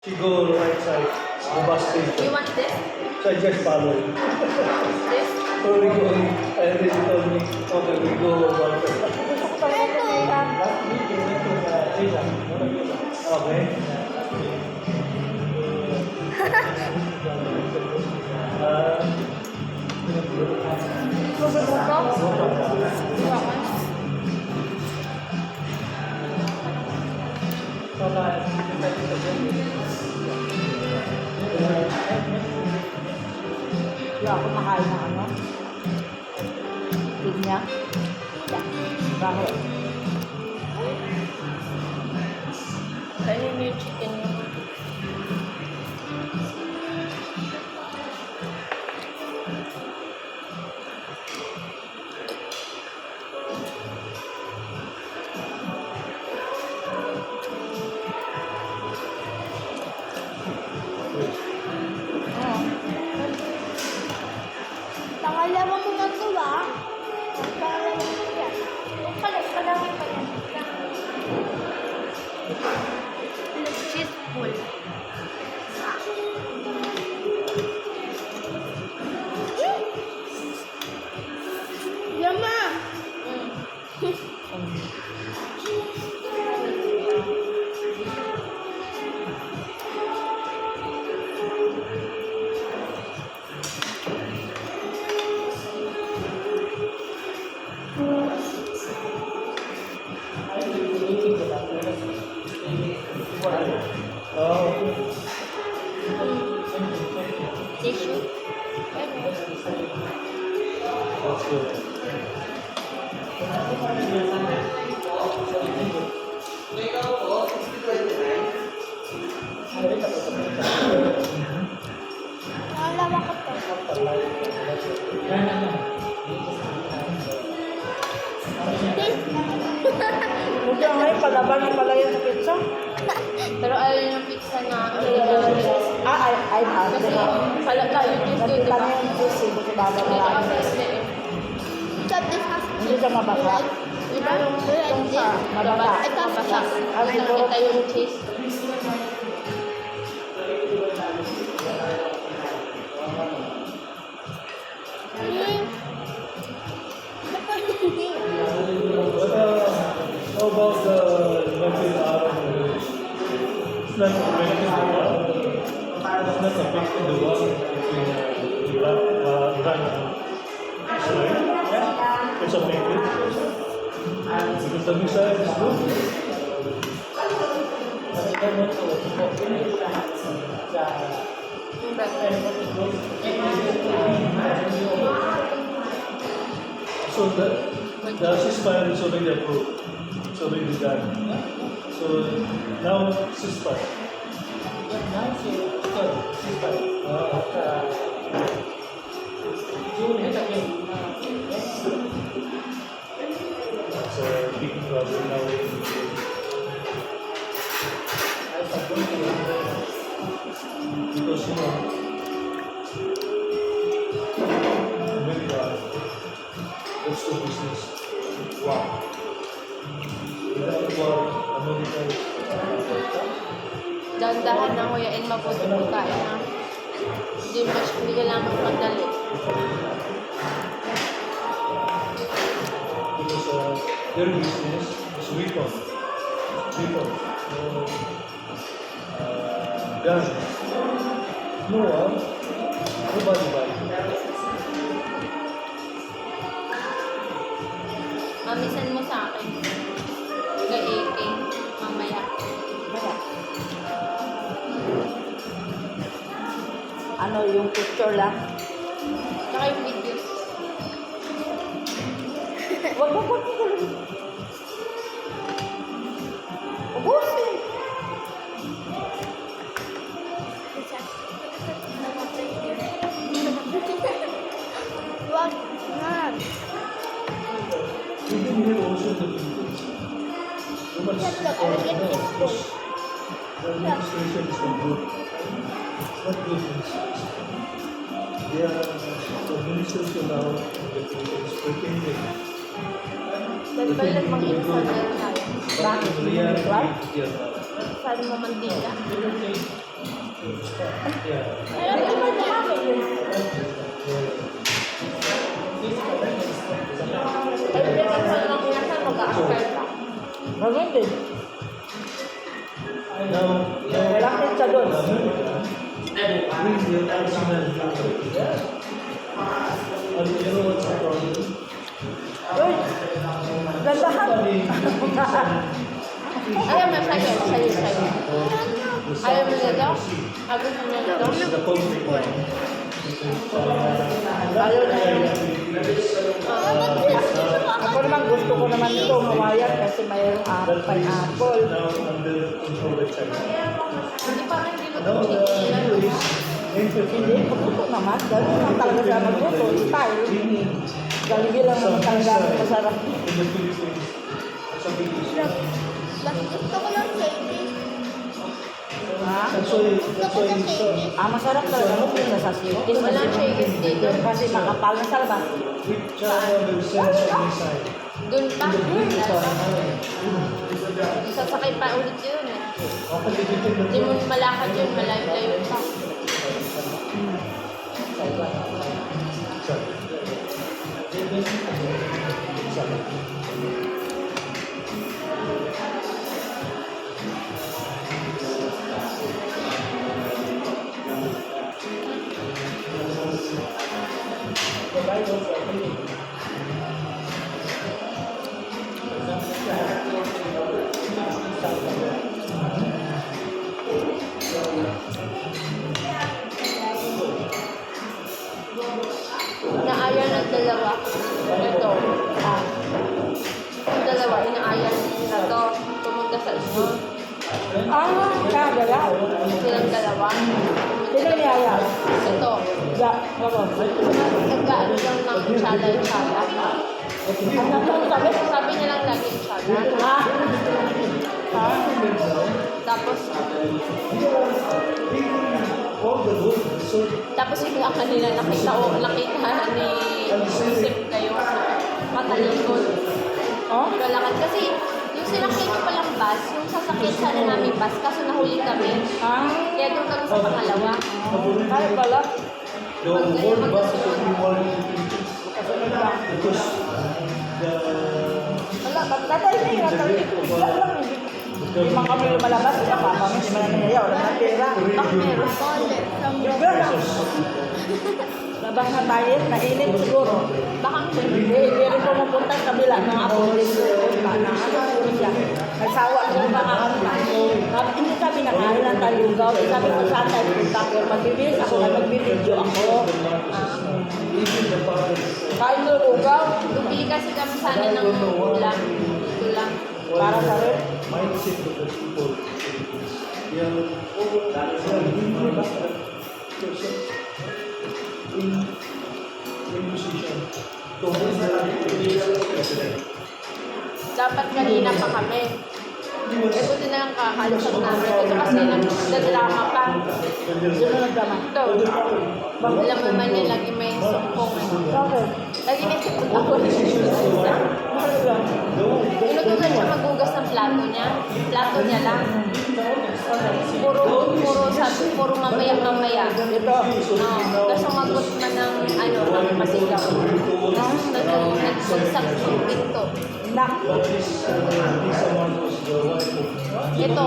She go right side, the bus station. You want this? So I just follow it. This? So we go, and then he told me, okay, we go one Okay. Hindi ako makain ng ano. Pinya. Bakit? Kainin niyo yung chicken niyo. Pangalawa ko na ito ah. Pangalawa ko yan. Pangalawa ko yan. Cheese full. Yama! Tissue? That's good. Pangalawa ko to. Hindi nga ngayon, palaban ng pala yan sa pizza. Pero ayaw niyo yung pizza na Ay, kasi palata yung cheese doon, di Nakita ba? na yung juice, hindi ko bababa. Dito kasi hindi eh. So this has Hindi siya mabasa. Di ba yung Sa mabasa. ito basa. Ano ito? Nakita yung cheese. How about the Latin Arab? It's not affecting the war between Iran and Israel. Yeah, it's affected. Because the missile is good. So the ceasefire is already approved. It's already done. So now ceasefire. It's a big problem now. Because America, that's the business. Wow. Without war, America is Dahan-dahan na huyain mabuti po tayo na hindi kailangan magdali. because their business is weapon. Guns. No one, nobody buy. Mamisan mo sa akin. Kay AK. Mamaya. Ano yung picture lang? Tsaka yung videos. Wag mo po tuloy. Ubusin. Wag na. Even here also the Philippines. So much Yes, look, I will get this full. the administration is not good. It's not good administration. They are the administration now the Philippines pretending. Pwede ba lang mag-install tayo? But in reality, they are not. Sabi mo mandila. Ay, ito ba pumasok yun? Ay, pinagsasabi lang minsan mag-a-apply ka. Ganun din. Now, Malapit siya doon. bring the original and you know what's the problem? Uy, gandahan. Ayaw mo sa'yo. Ayaw mo nito? Ayaw mo nito? This is the conflict one. Ayaw na yun. Ako naman gusto ko naman ito mawayan kasi mayroong pineapple. Now under control of China. Hindi pa rin dito Now, anyways, Hindi, pagluto naman. Ganun naman talaga siya magluto. Style. Galigil lang naman talaga ang masarap. in the Philippines, something is Gusto ko lang Chinese. Ha? That's why it's Masarap talaga mo pizza sa sweeties. Walang shakers dito. Kasi makapal na sa labas. with China will send some design. Doon pa. Sasakay pa ulit yun eh. Hindi mo malakad yun, malayo-layo pa. Inaaya ng dalawa. Ito. Yung dalawa, inaaya na to. Pumunta sa ismo. Kagala. Silang dalawa. Sino niyaya? Ito. Ja, ako. Nagkaano lang ng inshallah. Ano to sabi? Sabi niya lang lagi inshallah. Ha? Ha? Tapos, All the good, so tapos yung kanila nakita ni Yusef kayo matalikod. Oh? Lalakad kasi yung sinakay ko palang bus, yung sasakyan sana namin bus, kaso nahuli kami. Kaya doon kami sa pangalawa. Kaya pala. the world bus should be more in the Philippines Kasunod lang. because the Wala, tatay na yun. Bigla lang. Hindi man kami lumalabas. Kaya pa kami, hindi man namin wala na pera. Bakit meron? Bigla lang. Labas na tayo, nainit siguro. Baka Hindi rin pumupunta sa kabila ng ako din doon. Siguro siya. Nagsawa ko baka hindi sabi nakain ng talugaw. Sabi ko saan tayo punta ko. Magbibis ako na magbibidyo ako. even the fathers Kain talugaw. bumili kasi kami sana ng ulam. Ito lang. Para sa rin. mindset of the people they are really in position to hold the president. Dapat kanina pa kami. Eh, buti na lang kakalusap namin. Ito kasi nagdadrama pa. Sino nagdama? Ito. Alam mo naman yan, lagi may sumpong. Bakit? Lagi may sumpong ako. Bakit lang? Inutusan siya maghugas ng plato niya. Plato niya lang. Puro mamaya-mamaya. Ito. Tapos sumagot man ng ng pasigaw. Nagsulsak ng pinto. Nak. This someone was the wife of Ito,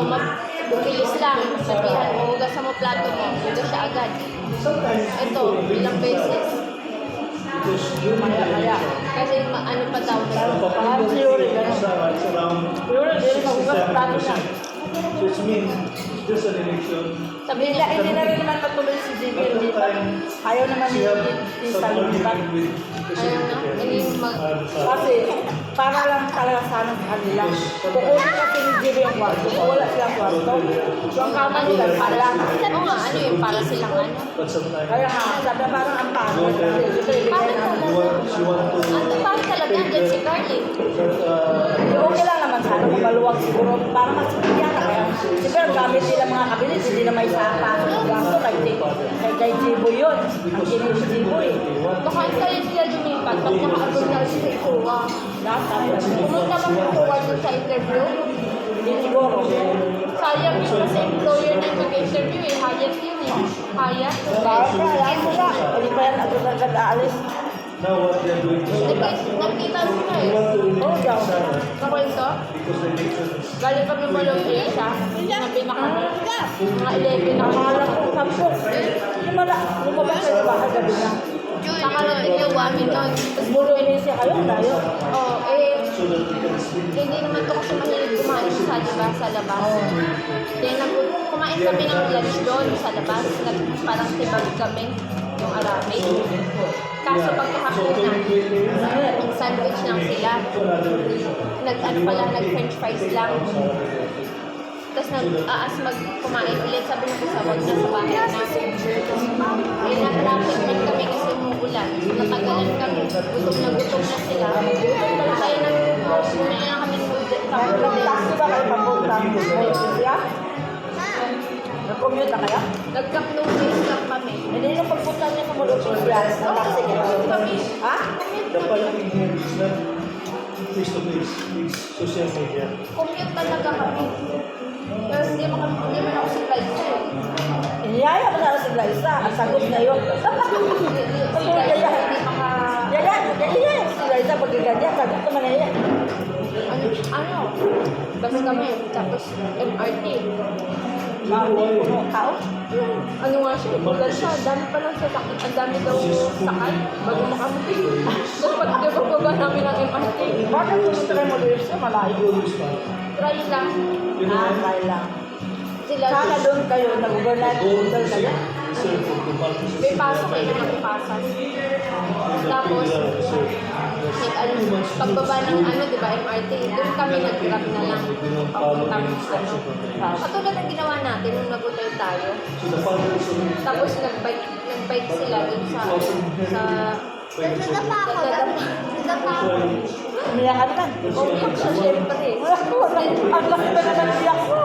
bilis lang. Sabihan mo, hugasan mo plato mo. Hugas siya agad. sometimes Ito, ilang beses. because during the Maya-maya. Kasi ano pa daw. Parang theory, gano'n. it's around Theory, hindi rin magugas ang plato niya. 67%. So it means there's an election. Sabi Hindi na rin naman patuloy si JB. Hindi pa. Ayaw naman She ni have Tisa some Lumipat. argument with Ayun na, hindi mag- Kasi, para lang talaga sana sa kanila. Kukunin kasi ni JB ang kwarto. Wala silang kwarto. So, ang kama nila, para lang. Oo nga, ano yun, para silang ano. But sometimes Kaya nga, sabi na parang ang pangit. Kasi ito ibigay Parang na. she want to Ano, parang talaga andyan si Carly. Okay lang naman sana kung maluwag siguro. Para mas yata kaya. Siguro gamit nila mga kabinet, hindi na may sapa. Gasto kay Jibo yun. Ang kinis Jibo eh. Baka kayo sila lumipat, pag nakaabot na si Kuwa. Dapat. Pumunta ba si Kuwa dun sa interview? Hindi siguro. Sayang yun kasi employer na yung mag-interview eh. Hayat yun eh. Hayat. Parang kaya mo na. Hindi pa yan agad-agad aalis. Now what they're doing is Nagkita sila we eh. want to Oh, eliminate daw. Sana Kakwento? because the nature is Galing kami Mall of Asia. Sinabi na kami. Mga 11 na Pangalan kami. ko, sampo. Lumabas kayo ba kagabi na? Nakarating yung amin nun. Tapos Mulunin siya kayo, layo. oh, eh, so that we can split hindi naman to kasi mahilig kumain sa diba, sa labas. Kaya kumain kami ng lunch doon sa labas. Parang tibag kami yung arami. Kaso pagkahapon na, ang sandwich lang sila. Nag-ano pala, nag-french fries lang. Tapos nag-aas kumain ulit. Sabi ng kasawag na sa bahay namin. Eh, na-traffic man kami kasi umuulan. Natagalan kami. Gutom na sila. Kaya bumili na kami ng Nag-taxi ba kayo papunta? Siya? Nag-commute na kaya? Nag-cup noodles lang kami. Hindi nung pagpunta niya sa Mulunin siya, nag-taxi kayo. Kami. Ha? the fighting here is not face to face, it's social media. Commute talaga kami. Pero hindi mo ako si Glyza eh. Iniyaya mo na si Glyza. Ang sagot ngayon. Si Glyza hindi maka... Iniyaya mo si Glyza pagkaganyan. Sagot naman na yan. Ano? Basta kami. Tapos MRT. Puno tao. Ano nga siya? Bugal siya. Ang dami pa lang sasakit. Ang dami daw sakay. Bago makamuti. Tapos pagbaba namin ng MRT. Bakit pumunta kayo Mulunin siya? Malayo. Try lang. Try lang. Sila Sana doon kayo, nag-overnight hotel kayo. may pasok kayo na magpasas. Tapos, pagbaba ng di ba, MRT, doon kami nag-grab na lang. Papuntang Katulad ng ginawa natin nung nag-hotel tayo. Tapos nag-bike sila doon sa Nadapa ako. Nadapa ako. Umiyak ka naman. umiyak siya syempre. Ang laki ba naman umiyak ko?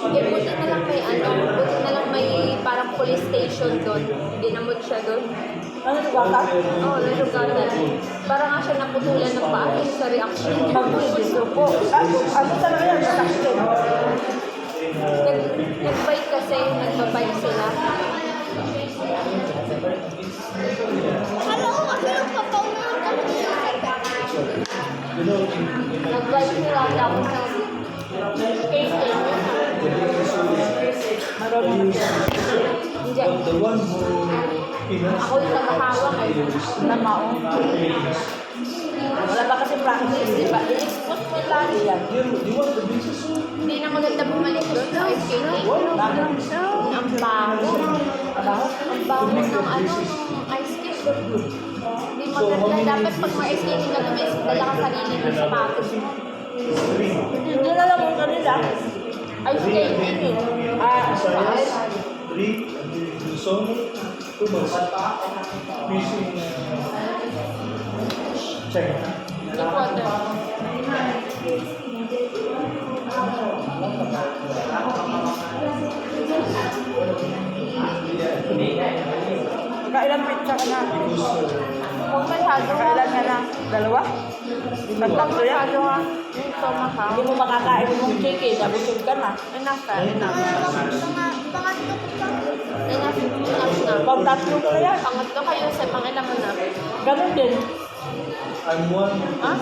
Eh, buti na lang may parang police station doon. Ginamot siya doon. Ano lugar ka? Oo, nalugatan. Parang nga siya naputulan ng paa sa reaction niya. Mag-gusto po. Ano talaga yan? Masakit. Nag-bike kasi, nagbabike sila. Akala ko kasi nagpapaunod kami. Nag-bike sila, tapos skating. Marunong na siya. Hindi. The one who Ako yung nakahawak eh. Namao. Wala ba kasi practice, di ba? I-expose mo yung lagi yan. you want the business Hindi na maganda bumalik doon sa skating. Bakit? Ang bago. Abaho? Ang bago ng ice skate. Hindi maganda. Dapat pag ma-ice skating ka naman, dala ka sarili ng sapatos. Hindi na lang yung kanila. Ice skating eh. size 3 and the song 2 months missing check Equator. Kailan pizza ka na? Huwag masyado ha. Kailan ka na? Dalawa? Huwag Tatlo yan? masyado ha. Yung stomach ha. Hindi mo makakain mong chicken, nabusog ka na. Enough ka. Enough. Pangatlo ko pa. Enough. Enough na. Pag tatlo ka yan. Pangatlo kayo sa pangilan mo na. Ganun din. I'm one Ha?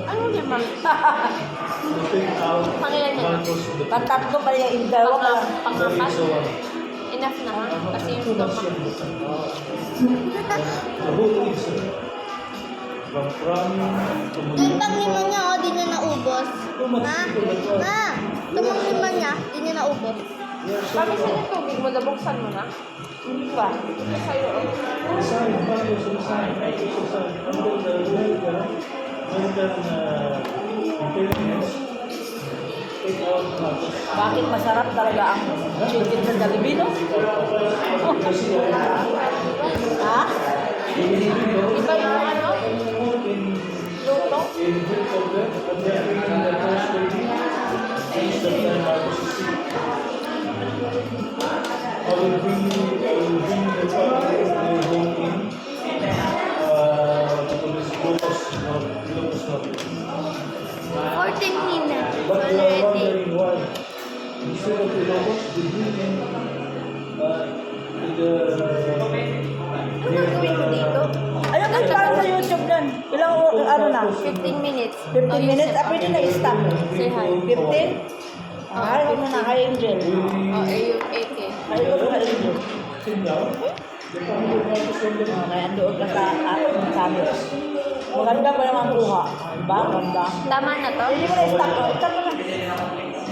Ano yun ma? to take out Pangilan niya na. one person the Pag tatlo pa yung dalawa ka. Pangapat. so Enough na ha. Kasi yung stomach. the whole is from Yung panglima niya, di niya naubos. too much Ma? people that are Ma? Yung panglima niya, di niya naubos. Bakit sa yung tubig mo? Nabuksan mo na? Hindi pa. Ito sa'yo. oh. sign bago sa sign under the American intelligence take out matters Bakit masarap talaga ang chicken sa Jollibee, no? Ha? Iba yung ano? Luto? in book of them and then in the first lady is the I will bring the family home in Locos Norte. 14 minutes But we are already. wondering Ano gagawin ko dito? Ayun ka para sa YouTube dun. Ilang ano na? 15 minutes. 15 minutes? Ah, pwede na i-stop. Say hi. 15? Ay, wag mo na. Hi, Angel. Oh, AK. Hi, wag mo na, Angel. Kaya doon ka sa sabi. Maganda pa naman kuha. Diba? Maganda. Tama na to? Hindi mo na i-stop. Stop mo na.